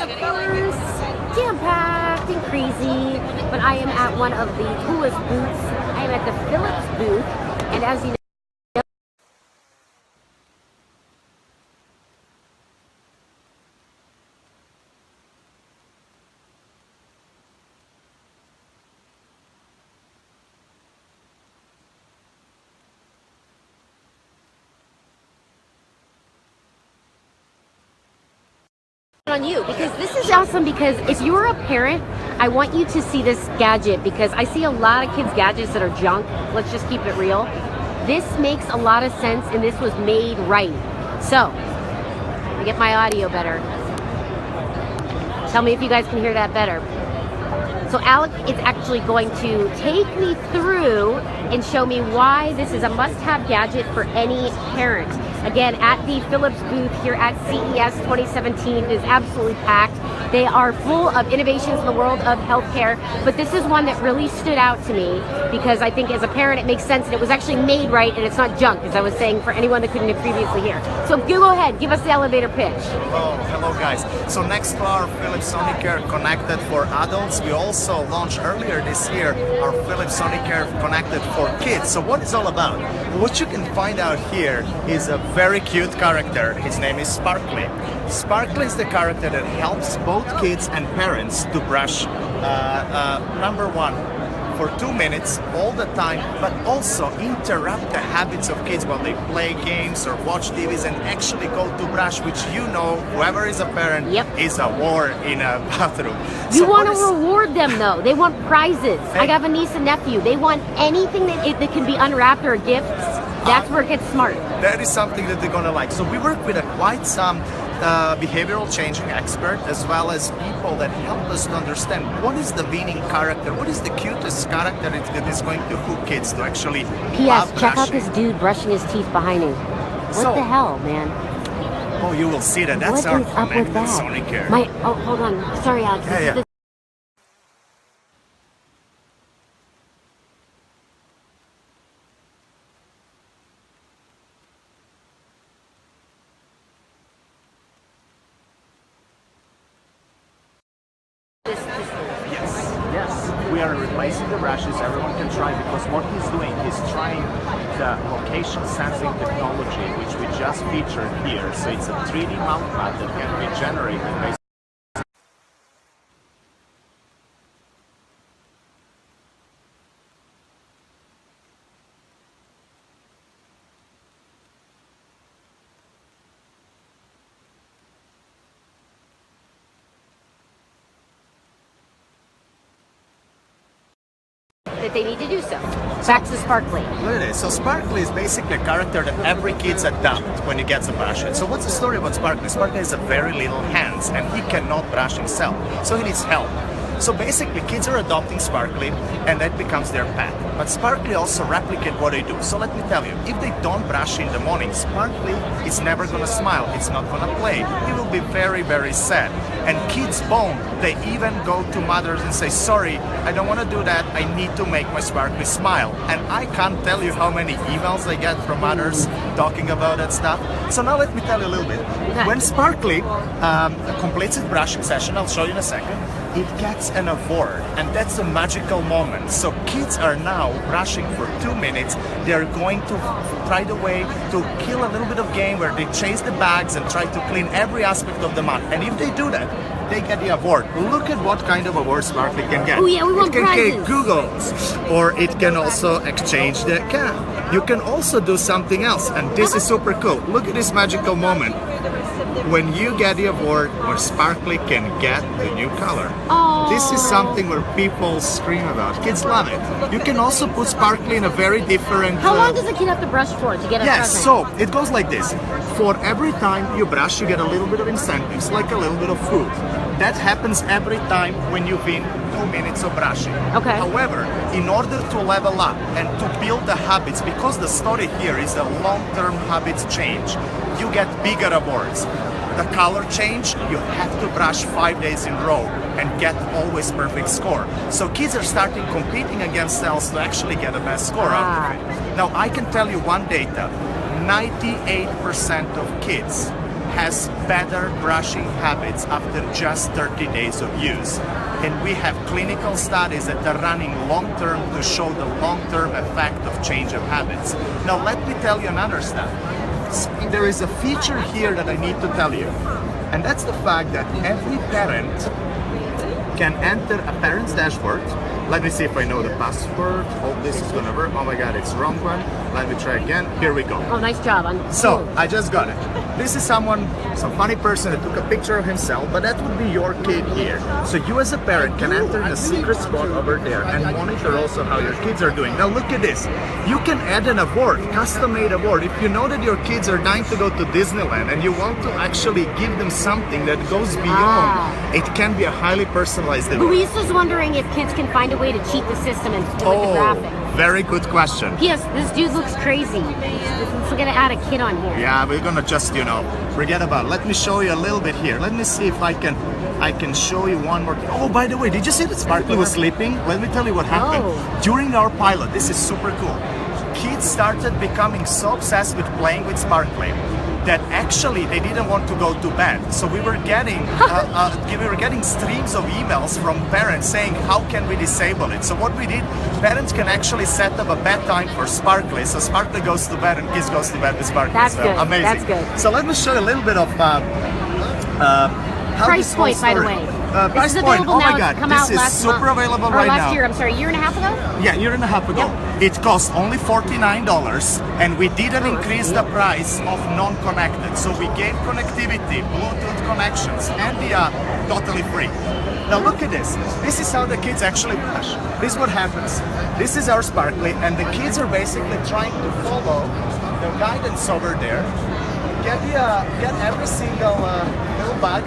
first, jam-packed and crazy, but I am at one of the coolest booths. I am at the Philips booth, and as you know, on you, because this is awesome. Because if you're a parent, I want you to see this gadget, because I see a lot of kids' gadgets that are junk. Let's just keep it real. This makes a lot of sense, and this was made right. So, I get my audio better. Tell me if you guys can hear that better. So Alec is actually going to take me through and show me why this is a must-have gadget for any parent. Again, at the Philips booth here at CES 2017, it is absolutely packed. They are full of innovations in the world of healthcare, but this is one that really stood out to me because I think as a parent it makes sense, and it was actually made right, and it's not junk, as I was saying, for anyone that couldn't previously hear. So go ahead, give us the elevator pitch. Hello guys. So next to our Philips Sonicare Connected for adults, we also launched earlier this year our Philips Sonicare Connected for kids. So what it's all about? What you can find out here is a very cute character. His name is Sparkly. Sparkly is the character that helps both kids and parents to brush, number one, for 2 minutes all the time, but also interrupt the habits of kids while they play games or watch TVs and actually go to brush, which whoever is a parent, is a war in a bathroom. You want to reward them though. They want prizes. I have a niece and nephew. They want anything that can be unwrapped or gifts. That's where it gets smart. That is something that they're gonna like. So we work with quite some behavioral changing expert, as well as people that help us to understand what is the winning character, what is the cutest character that is going to hook kids to actually P.S. Check out this dude brushing his teeth behind him. What the hell, man? Oh, you will see that. That's our connected Sonicare. Hold on. Sorry, Alex. Yeah. We are replacing the brushes. Everyone can try, because what he's doing, he's trying the location sensing technology, which we just featured here. So it's a 3D mount pad that can be generated based that they need to do so. Back to Sparkly. Look at this. So Sparkly is basically a character that every kid's adopt when he gets a brush. So what's the story about Sparkly? Sparkly has a very little hands and he cannot brush himself. So he needs help. So basically kids are adopting Sparkly and that becomes their pet. But Sparkly also replicate what they do. So let me tell you, if they don't brush in the morning, Sparkly is never gonna smile. It's not gonna play. He will be very, very sad. And kids bone, they even go to mothers and say, sorry, I don't want to do that. I need to make my Sparkly smile. And I can't tell you how many emails I get from mothers talking about that stuff. So now let me tell you a little bit. When Sparkly completes its brushing session, I'll show you in a second, it gets an award, and that's a magical moment. So kids are now brushing for 2 minutes. They're going to try the way to kill a little bit of game where they chase the bags and try to clean every aspect of the mouth. And if they do that, they get the award. Look at what kind of award Sparkly can get. Oh yeah, we want prizes. It can get Googles, or it can also exchange the can. You can also do something else, and this is super cool. Look at this magical moment when you get the award where Sparkly can get the new color. Oh. This is something where people scream about. Kids love it. You can also put Sparkly in a very different... How long does a kid have to brush for to get a present? So it goes like this. For every time you brush, you get a little bit of incentives, like a little bit of food. That happens every time when you win 2 minutes of brushing. Okay. However, in order to level up and to build the habits, because the story here is a long-term habits change, you get bigger awards. The color change, you have to brush 5 days in a row and get always perfect score. So kids are starting competing against themselves to actually get the best score out of it. Now I can tell you one data, 98% of kids has better brushing habits after just 30 days of use. And we have clinical studies that are running long-term to show the long-term effect of change of habits. Now let me tell you another stuff. There is a feature here that I need to tell you, and that's the fact that every parent can enter a parent's dashboard. Let me see if I know the password. Hope this is gonna work. Oh my god, it's wrong one. Let me try again. Here we go. Oh, nice job. So, I just got it. This is some funny person that took a picture of himself, but that would be your kid here. So you as a parent can enter in a secret spot over there and monitor also how your kids are doing. Now look at this. You can add an award, custom-made award. If you know that your kids are dying to go to Disneyland and you want to actually give them something that goes beyond, it can be a highly personalized award. Luis was wondering if kids can find a way to cheat the system and with the graphic. Very good question. P.S. This dude looks crazy. We're gonna add a kid on here. Yeah, we're gonna just, forget about it. Let me show you a little bit here. Let me see if I can show you one more thing. Oh, by the way, did you see that Sparkly was sleeping? Let me tell you what happened. During our pilot, this is super cool. Kids started becoming so obsessed with playing with Sparkly that actually they didn't want to go to bed. So we were getting streams of emails from parents saying, how can we disable it? So what we did, parents can actually set up a bedtime for Sparkly. So Sparkly goes to bed and kids goes to bed with Sparkly. That's so good. Amazing. That's good. So let me show you a little bit of how price this whole point, by the story- way. Price This is point, available oh now. my god, It's come this out is last super month. available Or right last now. year, I'm sorry, a year and a half ago? Yeah, year and a half ago. It cost only $49 and we didn't increase the price of non-connected. So we gave connectivity, Bluetooth connections, and the totally free. Now look at this. This is how the kids actually brush. This is what happens. This is our Sparkly and the kids are basically trying to follow the guidance over there. Get every single little bag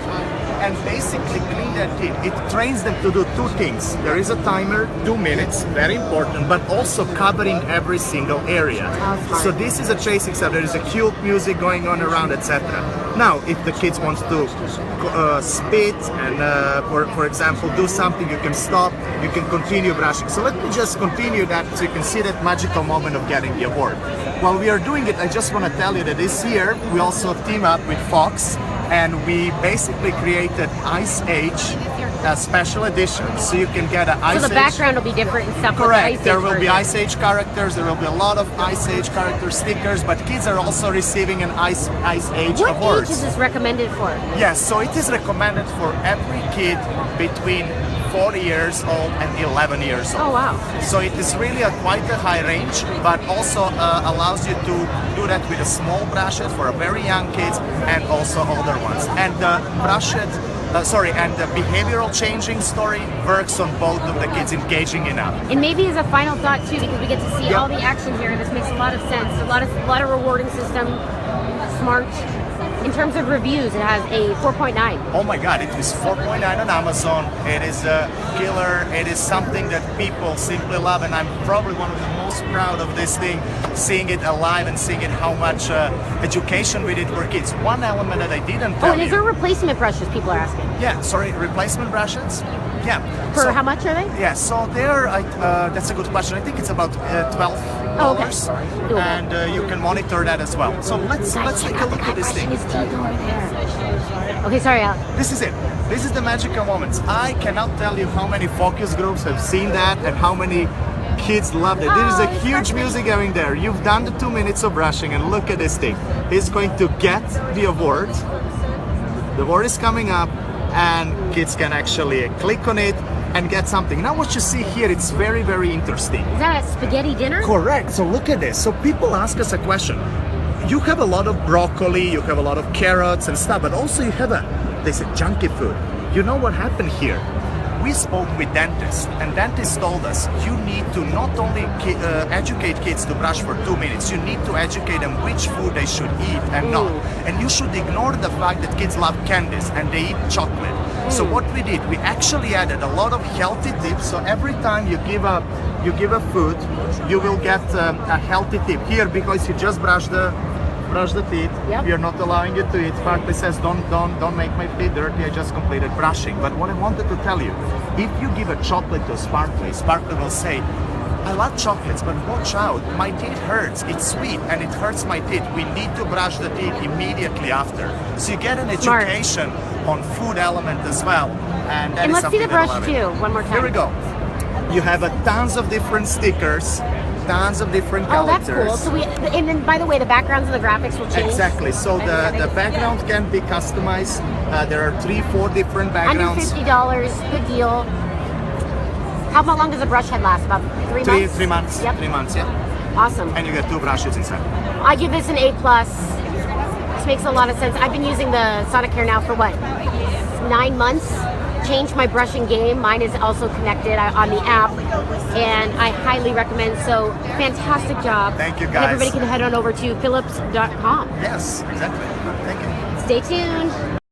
and basically clean their teeth. It trains them to do two things. There is a timer, 2 minutes, very important, but also covering every single area. So this is a tracing step. There is a cute music going on around, etc. Now, if the kids want to spit and, for example, do something, you can stop, you can continue brushing. So let me just continue that so you can see that magical moment of getting the award. While we are doing it, I just want to tell you that this year we also team up with Fox and we basically created Ice Age special edition, so you can get an Ice Age. So the background will be different and stuff. Correct. There will be Ice Age characters. There will be a lot of Ice Age character stickers, but kids are also receiving an Ice Age What awards. age is this recommended for? Yes, so it is recommended for every kid between 4 years old and 11 years old. Oh wow. So it is really quite a high range, but also allows you to do that with a small brushes for very young kids and also older ones. And the and the behavioral changing story works on both of the kids engaging enough. And maybe as a final thought too, because we get to see all the action here, this makes a lot of sense. A lot of rewarding system, smart. In terms of reviews, it has a 4.9. Oh my god, it is 4.9 on Amazon. It is a killer. It is something that people simply love, and I'm probably one of the most proud of this thing, seeing it alive and seeing it how much education we did for kids. One element that I didn't tell and is there replacement brushes, people are asking? Yeah, sorry, replacement brushes? Yeah. For how much are they? Yeah, so they're, that's a good question. I think it's about $12. Oh, okay. And you can monitor that as well. So let's take a look at this thing. Okay, sorry, Al. This is it. This is the magical moments. I cannot tell you how many focus groups have seen that and how many kids loved it. There is a huge music going there. You've done the 2 minutes of brushing and look at this thing. He's going to get the award. The award is coming up and kids can actually click on it and get something. Now what you see here, it's very, very interesting. Is that a spaghetti dinner? Correct. So look at this. So people ask us a question. You have a lot of broccoli, you have a lot of carrots and stuff, but also you have they said junky food. You know what happened here? We spoke with dentists, and dentists told us you need to not only educate kids to brush for 2 minutes, you need to educate them which food they should eat and not. And you should ignore the fact that kids love candies and they eat chocolate. So what we did, we actually added a lot of healthy tips. So every time you give a food, you will get a healthy tip. Here, because you just brush the teeth, you're not allowing it to eat. Sparkly says, don't make my teeth dirty. I just completed brushing. But what I wanted to tell you, if you give a chocolate to Sparkly, Sparkly will say, I love chocolates, but watch out, my teeth hurts. It's sweet and it hurts my teeth. We need to brush the teeth immediately after. So you get an Smart. education on food element as well. And, that And is let's see the something that I brush love it. too, one more time. Here we go. You have tons of different stickers, tons of different Oh, that's characters. cool. So and then by the way, the backgrounds and the graphics will change. Exactly. So the background can be customized. There are 3-4 different Under backgrounds. $50, good deal. How long does a brush head last? About 3 months? 3 months. Yep. 3 months, yeah. Awesome. And you get 2 brushes inside. I give this an A+. This makes a lot of sense. I've been using the Sonicare now for what? 9 months. Changed my brushing game. Mine is also connected on the app, and I highly recommend. So fantastic job. Thank you, And guys. everybody can head on over to philips.com. Yes, exactly. Thank you. Stay tuned.